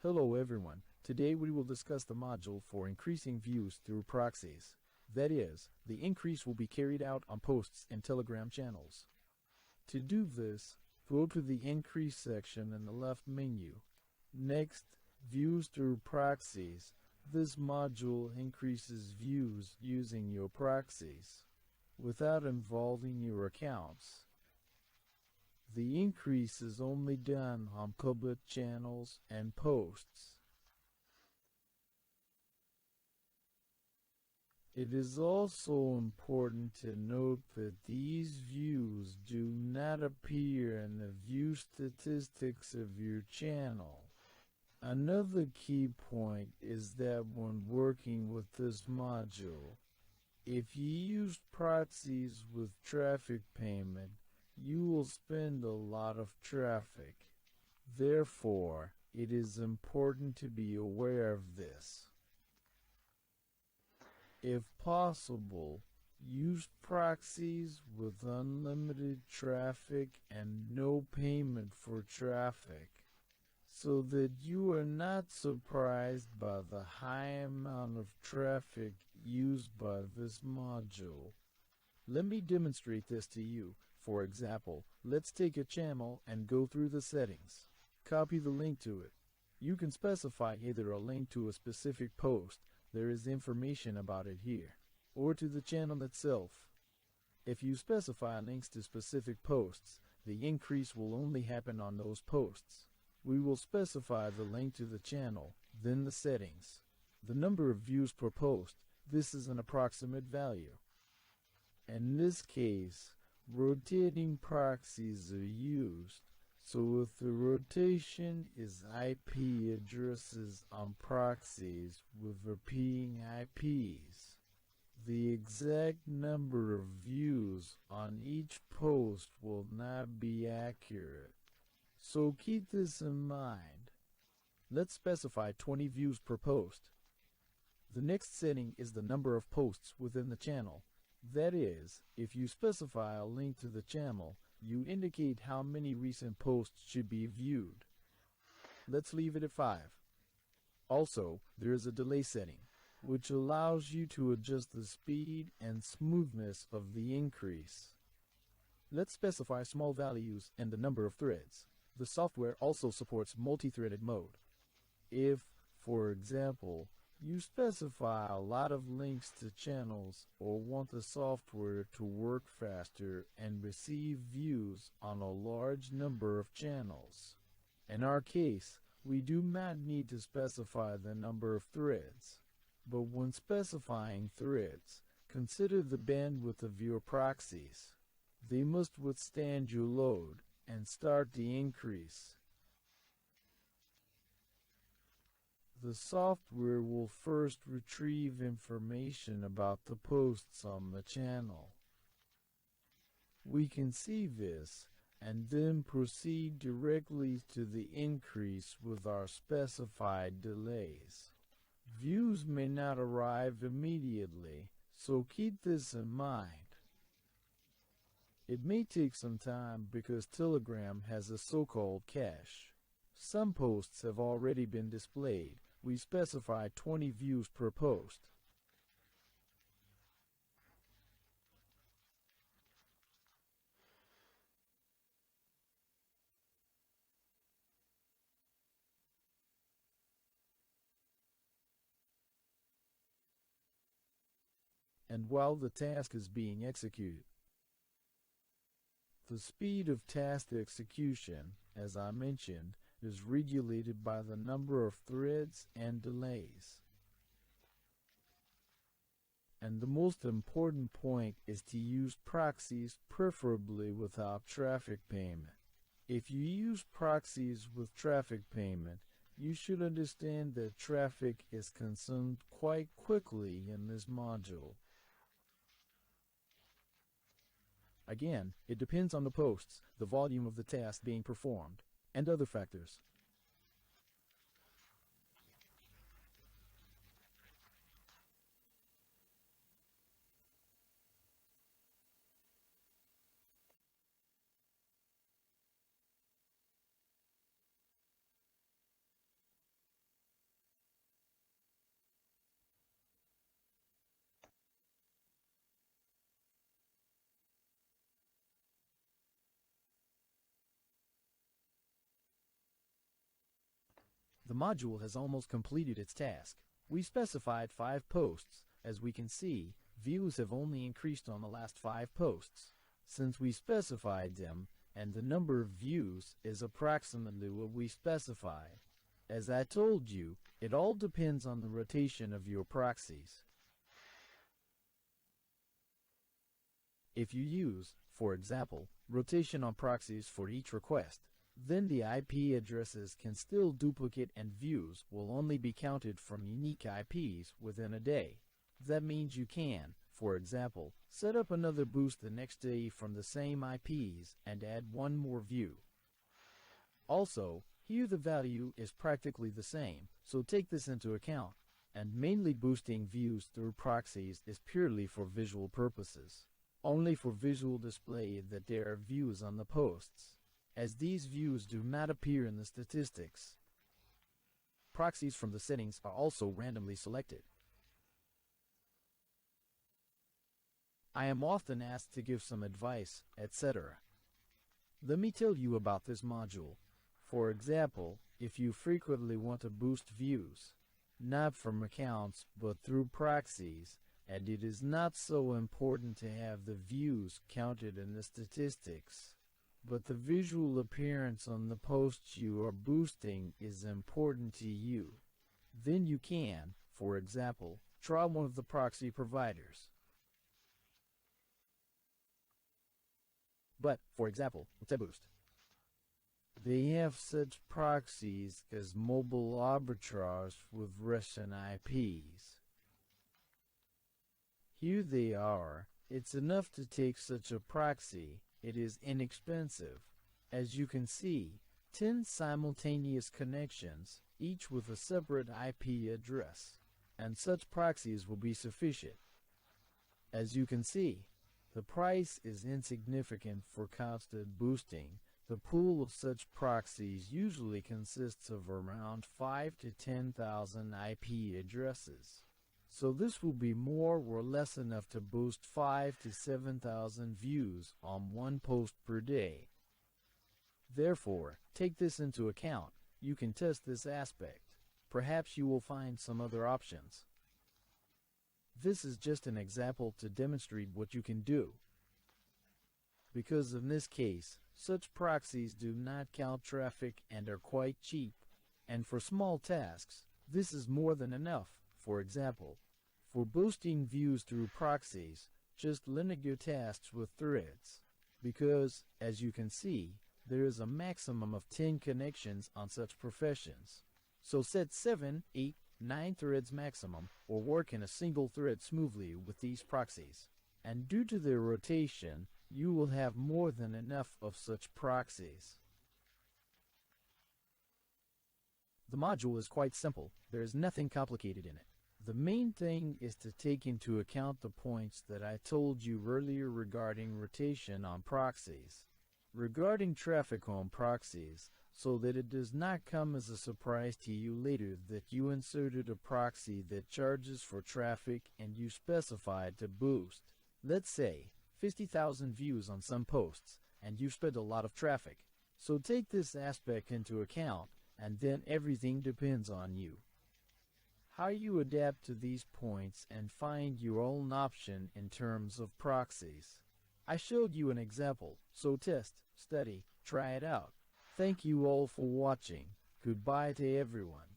Hello everyone. Today we will discuss the module for increasing views through proxies. That is, the increase will be carried out on posts in Telegram channels. To do this, go to the Increase section in the left menu. Next, Views through Proxies. This module increases views using your proxies without involving your accounts. The increase is only done on public channels and posts. It is also important to note that these views do not appear in the view statistics of your channel. Another key point is that when working with this module, if you use proxies with traffic payment, you will spend a lot of traffic. Therefore, it is important to be aware of this. If possible, use proxies with unlimited traffic and no payment for traffic, so that you are not surprised by the high amount of traffic used by this module. Let me demonstrate this to you. For example, let's take a channel and go through the settings. Copy the link to it. You can specify either a link to a specific post, there is information about it here, or to the channel itself. If you specify links to specific posts, the increase will only happen on those posts. We will specify the link to the channel, then the settings. The number of views per post, this is an approximate value. In this case, rotating proxies are used, so if the rotation is IP addresses on proxies with repeating IPs, the exact number of views on each post will not be accurate. So keep this in mind. Let's specify 20 views per post. The next setting is the number of posts within the channel. That is, if you specify a link to the channel, you indicate how many recent posts should be viewed. Let's leave it at 5. Also, there is a delay setting, which allows you to adjust the speed and smoothness of the increase. Let's specify small values and the number of threads. The software also supports multi-threaded mode. If, for example, you specify a lot of links to channels or want the software to work faster and receive views on a large number of channels. In our case, we do not need to specify the number of threads, but when specifying threads, consider the bandwidth of your proxies. They must withstand your load and start the increase. The software will first retrieve information about the posts on the channel. We can see this and then proceed directly to the increase with our specified delays. Views may not arrive immediately, so keep this in mind. It may take some time because Telegram has a so-called cache. Some posts have already been displayed. We specify 20 views per post. And while the task is being executed, the speed of task execution, as I mentioned, is regulated by the number of threads and delays. And the most important point is to use proxies preferably without traffic payment. If you use proxies with traffic payment, you should understand that traffic is consumed quite quickly in this module. Again, it depends on the posts, the volume of the task being performed, and other factors. The module has almost completed its task. We specified 5 posts. As we can see, views have only increased on the last 5 posts. Since we specified them, and the number of views is approximately what we specified. As I told you, it all depends on the rotation of your proxies. If you use, for example, rotation on proxies for each request, then the IP addresses can still duplicate and views will only be counted from unique IPs within a day. That means you can, for example, set up another boost the next day from the same IPs and add one more view. Also, here the value is practically the same, so take this into account. And mainly boosting views through proxies is purely for visual purposes. Only for visual display that there are views on the posts, as these views do not appear in the statistics. Proxies from the settings are also randomly selected. I am often asked to give some advice, etc. Let me tell you about this module. For example, if you frequently want to boost views, not from accounts but through proxies, and it is not so important to have the views counted in the statistics, but the visual appearance on the posts you are boosting is important to you, then you can, for example, try one of the proxy providers. But, for example, Boost. They have such proxies as mobile arbitrage with Russian IPs. Here they are. It's enough to take such a proxy. It is inexpensive. As you can see, 10 simultaneous connections, each with a separate IP address, and such proxies will be sufficient. As you can see, the price is insignificant for constant boosting. The pool of such proxies usually consists of around 5 to 10,000 IP addresses. So this will be more or less enough to boost 5 to 7,000 views on one post per day. Therefore, take this into account. You can test this aspect. Perhaps you will find some other options. This is just an example to demonstrate what you can do. Because in this case, such proxies do not count traffic and are quite cheap. And for small tasks, this is more than enough. For example, for boosting views through proxies, just limit your tasks with threads. Because, as you can see, there is a maximum of 10 connections on such professions. So set 7, 8, 9 threads maximum, or work in a single thread smoothly with these proxies. And due to their rotation, you will have more than enough of such proxies. The module is quite simple. There is nothing complicated in it. The main thing is to take into account the points that I told you earlier regarding rotation on proxies. Regarding traffic on proxies, so that it does not come as a surprise to you later that you inserted a proxy that charges for traffic and you specified to boost. Let's say 50,000 views on some posts, and you spent a lot of traffic. So take this aspect into account, and then everything depends on you. How you adapt to these points and find your own option in terms of proxies. I showed you an example, so test, study, try it out. Thank you all for watching. Goodbye to everyone.